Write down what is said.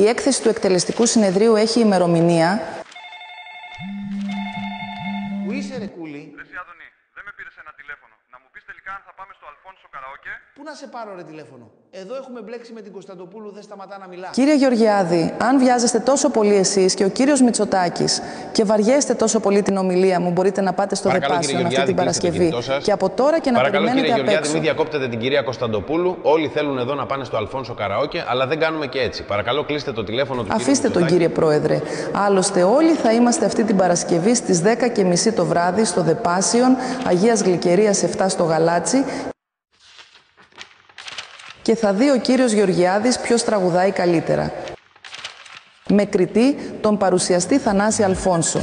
Η έκθεση του εκτελεστικού συνεδρίου έχει ημερομηνία. Πού είσαι ρε Κούλη? Εσύ Άδωνη, δεν με πήρες ένα τηλέφωνο. Να μου πεις τελικά αν θα πάμε στο Αλφόνσο καραόκε. Πού να σε πάρω ρε τηλέφωνο? Εδώ έχουμε μπλέξει με την Κωνσταντοπούλου, δεν σταματά να μιλά. Κύριε Γεωργιάδη, αν βιάζεστε τόσο πολύ εσείς και ο κύριος Μητσοτάκης και βαριέστε τόσο πολύ την ομιλία μου, μπορείτε να πάτε στο Δεπάσιον αυτή την Παρασκευή. Και από τώρα και να περιμένετε απ' έξω. Κύριε Γεωργιάδη, μην διακόπτετε την κυρία Κωνσταντοπούλου. Όλοι θέλουν εδώ να πάνε στο Αλφόνσο καραόκε, αλλά δεν κάνουμε και έτσι. Παρακαλώ, κλείστε το τηλέφωνο του κύριου Μητσοτάκη. Αφήστε τον κύριε Πρόεδρε. Άλλωστε, όλοι θα είμαστε αυτή την Παρασκευή στις 10:30 το βράδυ στο Δεπάσιον Αγίας Γλυκερίας 7 στο Γαλάτσι. Και θα δει ο κύριος Γεωργιάδης ποιος τραγουδάει καλύτερα. Με κριτή τον παρουσιαστή Θανάση Αλφόνσο.